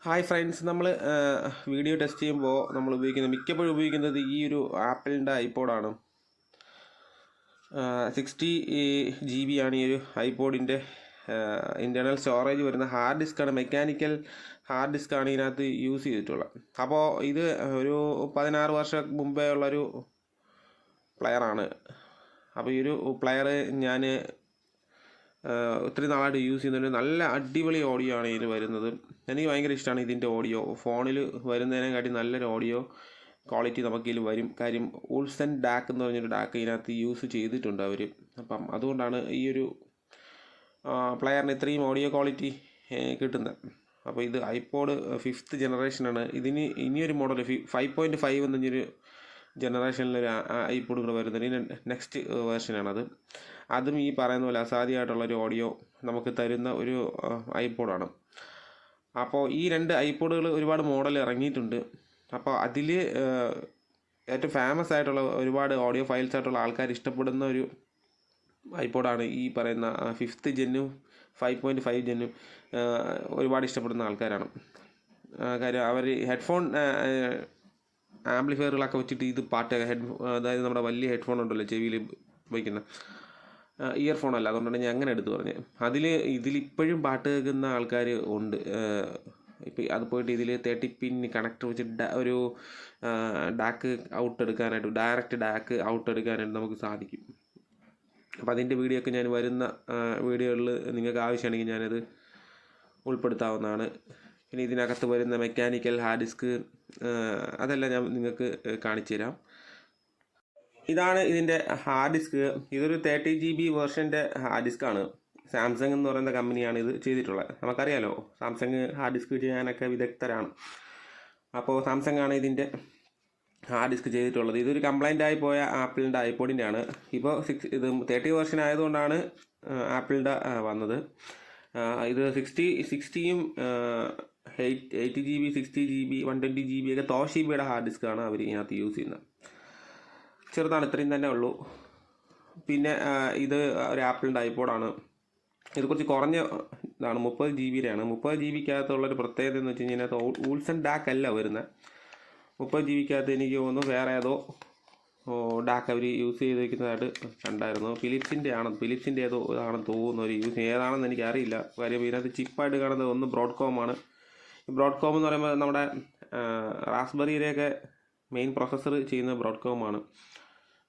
Hi friends, നമ്മൾ video test ചെയ്യുമ്പോൾ നമ്മൾ മിക്കപ്പോഴും ഉപയോഗിക്കുന്നത് ഈ ഒരു ആപ്പിളിൻ്റെ ഐപോഡാണ്. 60 GB ആണ് ഈ ഒരു ഐപോഡിൻ്റെ ഇൻറ്റേർണൽ സ്റ്റോറേജ് വരുന്ന ഹാർഡ് ഡിസ്ക്കാണ്. മെക്കാനിക്കൽ ഹാർഡ് ഡിസ്ക്കാണ് ഇതിനകത്ത് യൂസ് ചെയ്തിട്ടുള്ളത്. അപ്പോൾ ഇത് ഒരു 16 വർഷം മുമ്പേ ഉള്ളൊരു പ്ലെയറാണ്. അപ്പോൾ ഈ ഒരു പ്ലെയർ ഞാൻ ഒത്തിരി നാളായിട്ട് യൂസ് ചെയ്യുന്നുണ്ട്. നല്ല അടിപൊളി ഓഡിയോ ആണ് ഇതിൽ വരുന്നത്. എനിക്ക് ഭയങ്കര ഇഷ്ടമാണ് ഇതിൻ്റെ ഓഡിയോ. ഫോണിൽ വരുന്നതിനെക്കാട്ടി നല്ലൊരു ഓഡിയോ ക്വാളിറ്റി നമുക്കിതിൽ വരും. കാര്യം ഉൾസൺ ഡാക്ക് എന്ന് പറഞ്ഞൊരു ഡാക്ക് ഇതിനകത്ത് യൂസ് ചെയ്തിട്ടുണ്ട് അവർ. അപ്പം അതുകൊണ്ടാണ് ഈ ഒരു പ്ലെയറിന് ഇത്രയും ഓഡിയോ ക്വാളിറ്റി കിട്ടുന്നത്. അപ്പോൾ ഇത് ഐപോഡ് 5th ജനറേഷനാണ്. ഇതിന് ഇനിയൊരു മോഡൽ 5.5 എന്നൊരു ജനറേഷനിലൊരു ഐപോഡുകൾ വരുന്നത്. ഇനി നെക്സ്റ്റ് വേർഷനാണത്. അതും ഈ പറയുന്ന പോലെ അസാധ്യമായിട്ടുള്ളൊരു ഓഡിയോ നമുക്ക് തരുന്ന ഒരു ഐപോഡാണ്. അപ്പോൾ ഈ 2 ഐപോഡുകൾ ഒരുപാട് മോഡൽ ഇറങ്ങിയിട്ടുണ്ട്. അപ്പോൾ അതിൽ ഏറ്റവും ഫേമസ് ആയിട്ടുള്ള ഒരുപാട് ഓഡിയോ ഫയൽസ് ആയിട്ടുള്ള ആൾക്കാർ ഇഷ്ടപ്പെടുന്ന ഒരു ഐപോഡാണ് ഈ പറയുന്ന 5th ജെന്നും 5.5 ജെന്നും ഒരുപാട് ഇഷ്ടപ്പെടുന്ന ആൾക്കാരാണ്. കാര്യം അവർ ഹെഡ്ഫോൺ ആംപ്ലിഫയറുകളൊക്കെ വെച്ചിട്ട് ഇത് പാട്ട് അതായത് നമ്മുടെ വലിയ ഹെഡ്ഫോൺ ഉണ്ടല്ലോ ചെവിയിൽ വയ്ക്കുന്ന ഇയർഫോണല്ല, അതുകൊണ്ടാണ് ഞാൻ അങ്ങനെ എടുത്ത് പറഞ്ഞത്. ഇതിലിപ്പോഴും പാട്ട് കേൾക്കുന്ന ആൾക്കാർ ഉണ്ട്. ഇപ്പം അത് പോയിട്ട് ഇതിൽ 30 പിൻ കണക്ടർ വെച്ചിട്ട് ഒരു ഡാക്ക് ഔട്ട് എടുക്കാനായിട്ട്, ഡയറക്റ്റ് ഡാക്ക് ഔട്ട് എടുക്കാനായിട്ട് നമുക്ക് സാധിക്കും. അപ്പോൾ അതിൻ്റെ വീഡിയോ ഒക്കെ ഞാൻ വരുന്ന വീഡിയോകളിൽ നിങ്ങൾക്ക് ആവശ്യമാണെങ്കിൽ ഞാനത് ഉൾപ്പെടുത്താവുന്നതാണ്. പിന്നെ ഇതിനകത്ത് വരുന്ന മെക്കാനിക്കൽ ഹാർഡ് ഡിസ്ക് അതെല്ലാം ഞാൻ നിങ്ങൾക്ക് കാണിച്ചു തരാം. ഇതാണ് ഇതിൻ്റെ ഹാർഡ് ഡിസ്ക്. ഇതൊരു 30 GB വേർഷൻ്റെ ഹാർഡ് ഡിസ്ക്കാണ്. സാംസങ് എന്ന് പറയുന്ന കമ്പനിയാണ് ഇത് ചെയ്തിട്ടുള്ളത്. നമുക്കറിയാലോ, സാംസങ് ഹാർഡ് ഡിസ്ക് ചെയ്യാനൊക്കെ വിദഗ്ധരാണ്. അപ്പോൾ സാംസങ് ആണ് ഇതിൻ്റെ ഹാർഡ് ഡിസ്ക് ചെയ്തിട്ടുള്ളത്. ഇതൊരു കംപ്ലൈൻ്റ് ആയി പോയ ആപ്പിളിൻ്റെ ഐപോഡിൻ്റെ ആണ്. ഇപ്പോൾ ഇത് 30 വേർഷൻ ആയതുകൊണ്ടാണ് ആപ്പിളിൻ്റെ വന്നത്. ഇത് 60യും 8 GB 60 GB 120 GB ഒക്കെ തോഷിബയുടെ ഹാർഡ് ഡിസ്ക്കാണ് അവർ ഇതിനകത്ത് യൂസ് ചെയ്യുന്നത്. ചെറുതാണ്, ഇത്രയും തന്നെ ഉള്ളൂ. പിന്നെ ഇത് ഒരു ആപ്പിളിൻ്റെ ഐപോഡാണ്. ഇത് കുറച്ച് കുറഞ്ഞ ഇതാണ്, 30 GB-യാണ്. 30 GB-ക്കകത്തുള്ളൊരു പ്രത്യേകത എന്ന് വെച്ച് കഴിഞ്ഞാൽ ഇതിനകത്ത് ഉൾസൺ ഡാക്ക് അല്ല വരുന്നത്. 30 GB-ക്കകത്ത് എനിക്ക് തോന്നുന്നു വേറെ ഏതോ ഡാക്ക് അവർ യൂസ് ചെയ്തിരിക്കുന്നതായിട്ട് കണ്ടായിരുന്നു. ഫിലിപ്സിൻ്റെ ഏതോ ഇതാണെന്ന് തോന്നുന്നു ഒരു യൂസ്. ഏതാണെന്ന് എനിക്കറിയില്ല. കാര്യം ഇതിനകത്ത് ചിപ്പായിട്ട് കാണുന്നത് ഒന്ന് ബ്രോഡ്കോമാണ്. ബ്രോഡ്കോം എന്ന് പറയുമ്പോൾ നമ്മുടെ റാസ്ബെറിയുടെയൊക്കെ മെയിൻ പ്രൊസസ്സർ ചെയ്യുന്ന ബ്രോഡ്കോമാണ്.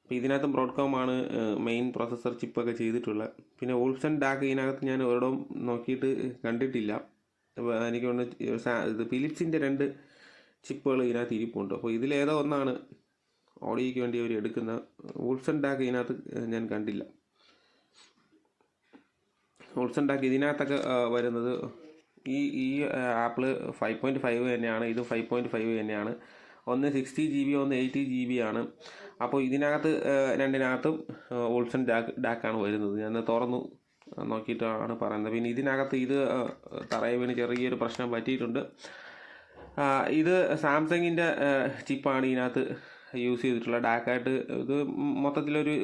അപ്പോൾ ഇതിനകത്തും ബ്രോഡ്കോമാണ് മെയിൻ പ്രൊസസ്സർ ചിപ്പൊക്കെ ചെയ്തിട്ടുള്ളത്. പിന്നെ ഉൾസൺ ഡാക്ക് ഇതിനകത്ത് ഞാൻ ഒരിടവും നോക്കിയിട്ട് കണ്ടിട്ടില്ല. എനിക്ക് തോന്നുന്നു ഇത് ഫിലിപ്സിൻ്റെ 2 ചിപ്പുകൾ ഇതിനകത്ത് ഇരിപ്പുണ്ട്. അപ്പോൾ ഇതിലേതോ ഒന്നാണ് ഓഡിയോയ്ക്ക് വേണ്ടി അവർ എടുക്കുന്ന. ഉൾസൺ ഡാക്ക് ഇതിനകത്ത് ഞാൻ കണ്ടില്ല. ഉൾസൺ ഡാക്ക് ഇതിനകത്തൊക്കെ വരുന്നത് ഈ ആപ്പിള് 5.5 തന്നെയാണ്. ഇത് 5.5 തന്നെയാണ്. ഒന്ന് 60 GB, ഒന്ന് 80 GB ആണ്. അപ്പോൾ ഇതിനകത്ത് രണ്ടിനകത്തും ഉൾസൺ ഡാക്കാണ് വരുന്നത്. ഞാൻ തുറന്നു നോക്കിയിട്ടാണ് പറയുന്നത്. പിന്നെ ഇതിനകത്ത് ഇത് തറയിൽ വീണ് ചെറിയൊരു പ്രശ്നം പറ്റിയിട്ടുണ്ട്. ഇത് സാംസങ്ങിൻ്റെ ചിപ്പാണ് ഇതിനകത്ത് യൂസ് ചെയ്തിട്ടുള്ള ഡാക്കായിട്ട്. ഇത് മൊത്തത്തിലൊരു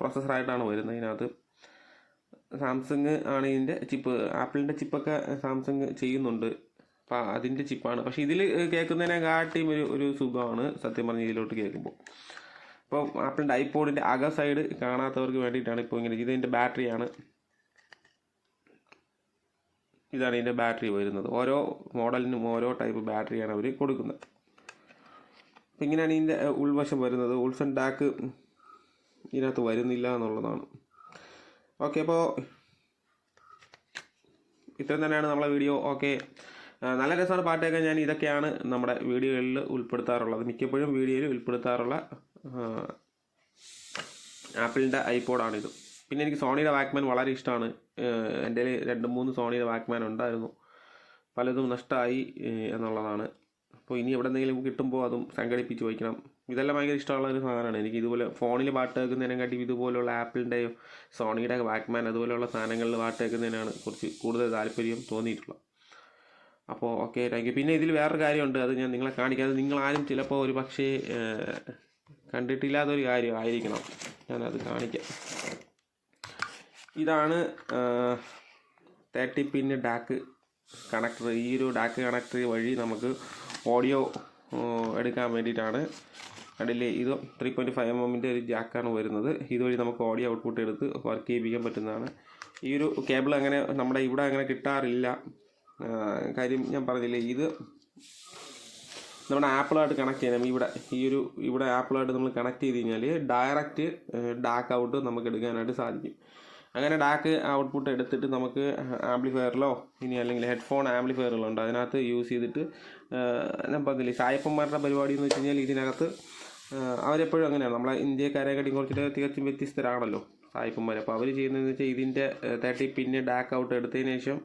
പ്രൊസസ്സറായിട്ടാണ് വരുന്നത്. ഇതിനകത്ത് സാംസങ് ആണ് ഇതിൻ്റെ ചിപ്പ്. ആപ്പിളിൻ്റെ ചിപ്പൊക്കെ സാംസങ് ചെയ്യുന്നുണ്ട്. അപ്പോൾ അതിൻ്റെ ചിപ്പാണ്. പക്ഷേ ഇതിൽ കേൾക്കുന്നതിനെക്കാട്ടിയും ഒരു സുഖമാണ് സത്യം പറഞ്ഞ് ഇതിലോട്ട് കേൾക്കുമ്പോൾ. ഇപ്പോൾ ആപ്പിളിൻ്റെ ഐപോഡിൻ്റെ അക സൈഡ് കാണാത്തവർക്ക് വേണ്ടിയിട്ടാണ് ഇപ്പോൾ ഇങ്ങനെ. ഇതിൻ്റെ ബാറ്ററിയാണ്. ഇതാണ് ഇതിൻ്റെ ബാറ്ററി വരുന്നത്. ഓരോ മോഡലിനും ഓരോ ടൈപ്പ് ബാറ്ററിയാണ് അവർ കൊടുക്കുന്നത്. അപ്പോൾ ഇങ്ങനെയാണ് ഇതിൻ്റെ ഉൾവശം വരുന്നത്. ഉൾസൺ ഡാക്ക് ഇതിനകത്ത് വരുന്നില്ല എന്നുള്ളതാണ്. ഓക്കെ, അപ്പോൾ ഇത്രയും തന്നെയാണ് നമ്മളെ വീഡിയോ. ഓക്കെ, നല്ല രസമാണ് പാട്ടൊക്കെ. ഞാൻ ഇതൊക്കെയാണ് നമ്മുടെ വീഡിയോകളിൽ ഉൾപ്പെടുത്താറുള്ളത്. മിക്കപ്പോഴും വീഡിയോയിൽ ഉൾപ്പെടുത്താറുള്ള ആപ്പിളിൻ്റെ ഐപോഡാണിത്. പിന്നെ എനിക്ക് സോണിയുടെ വാക്മാൻ വളരെ ഇഷ്ടമാണ്. എൻ്റെ 2-3 സോണിയുടെ വാക്മാൻ ഉണ്ടായിരുന്നു. പലതും നഷ്ടമായി എന്നുള്ളതാണ്. അപ്പോൾ ഇനി എവിടെയെന്തെങ്കിലും കിട്ടുമ്പോൾ അതും സംഘടിപ്പിച്ച് വയ്ക്കണം. ഇതെല്ലാം ഭയങ്കര ഇഷ്ടമുള്ള ഒരു സാധനമാണ് എനിക്ക്. ഇതുപോലെ ഫോണിൽ പാട്ട് കേൾക്കുന്നതിനെക്കാട്ടി ഇതുപോലുള്ള ആപ്പിളിൻ്റെയോ സോണിയുടെ വാക്മാൻ അതുപോലെയുള്ള സാധനങ്ങളിൽ പാട്ട് കേൾക്കുന്നതിനാണ് കുറച്ച് കൂടുതൽ താല്പര്യം തോന്നിയിട്ടുള്ളത്. അപ്പോൾ ഓക്കെ, താങ്ക് യു. പിന്നെ ഇതിൽ വേറൊരു കാര്യമുണ്ട്, അത് ഞാൻ നിങ്ങളെ കാണിക്കാതെ. നിങ്ങളാരും ചിലപ്പോൾ ഒരു പക്ഷേ കണ്ടിട്ടില്ലാത്തൊരു കാര്യം ആയിരിക്കണം. ഞാനത് കാണിക്കാം. ഇതാണ് 30 പിൻ ഡാക്ക് കണക്ടർ, ഈ ഒരു ഡാക്ക് കണക്ടർ വഴി നമുക്ക് ഓഡിയോ എടുക്കാൻ വേണ്ടിയിട്ടാണ്. കണ്ടില്ലേ, ഇത് 3.5 mm ഒരു ജാക്കാണ് വരുന്നത്. ഇതുവഴി നമുക്ക് ഓഡിയോ ഔട്ട്പുട്ട് എടുത്ത് വർക്ക് ചെയ്യിപ്പിക്കാൻ പറ്റുന്നതാണ്. ഈ ഒരു കേബിൾ അങ്ങനെ നമ്മുടെ ഇവിടെ അങ്ങനെ കിട്ടാറില്ല. കാര്യം ഞാൻ പറഞ്ഞില്ലേ, ഇത് നമ്മുടെ ആപ്പിളായിട്ട് കണക്ട് ചെയ്യണം. ഇവിടെ ആപ്പിളായിട്ട് നമ്മൾ കണക്ട് ചെയ്ത് കഴിഞ്ഞാൽ ഡയറക്റ്റ് ഡാക്ക് ഔട്ട് നമുക്ക് എടുക്കാനായിട്ട് സാധിക്കും. അങ്ങനെ ഡാക്ക് ഔട്ട്പുട്ട് എടുത്തിട്ട് നമുക്ക് ആംപ്ലിഫയറിലോ ഇനി അല്ലെങ്കിൽ ഹെഡ്ഫോൺ ആംപ്ലിഫയറുകളുണ്ട്, അതിനകത്ത് യൂസ് ചെയ്തിട്ട് ഞാൻ പറഞ്ഞില്ലേ, സായപ്പന്മാരുടെ പരിപാടി എന്ന് വെച്ച് കഴിഞ്ഞാൽ ഇതിനകത്ത് അവരെപ്പോഴും അങ്ങനെയാണ്. നമ്മളെ ഇന്ത്യക്കാരെക്കാട്ടിയും കുറച്ചിട്ട് തികച്ചും വ്യത്യസ്തരാണല്ലോ സായിപ്പന്മാർ. അപ്പോൾ അവർ ചെയ്യുന്നതെന്ന് വെച്ചാൽ ഇതിൻ്റെ 30 പിന്ന് ഡാക്ക് ഔട്ട് എടുത്തതിന് ശേഷം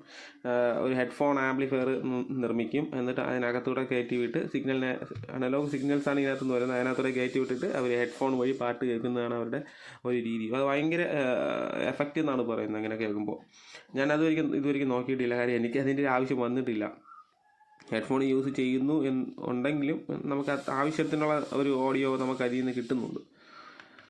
ഒരു ഹെഡ്ഫോൺ ആംപ്ലിഫയർ നിർമ്മിക്കും. എന്നിട്ട് അതിനകത്തൂടെ കയറ്റി വിട്ട് അനലോഗ് സിഗ്നൽസാണ് ഇതിനകത്തുനിന്ന് വരുന്നത്. അതിനകത്തൂടെ കയറ്റി വിട്ടിട്ട് അവർ ഹെഡ്ഫോൺ വഴി പാട്ട് കേൾക്കുന്നതാണ് അവരുടെ ഒരു രീതി. അത് ഭയങ്കര എഫക്റ്റ് എന്നാണ് പറയുന്നത് അങ്ങനെ കേൾക്കുമ്പോൾ. ഇതുവരെയ്ക്കും നോക്കിയിട്ടില്ല, കാര്യം എനിക്ക് അതിൻ്റെ ഒരു ആവശ്യം വന്നിട്ടില്ല. ഹെഡ്ഫോൺ യൂസ് ചെയ്യുന്നു ഉണ്ടെങ്കിലും നമുക്ക് ആവശ്യത്തിനുള്ള ഒരു ഓഡിയോ നമുക്ക് അതിൽ നിന്ന് കിട്ടുന്നുണ്ട്.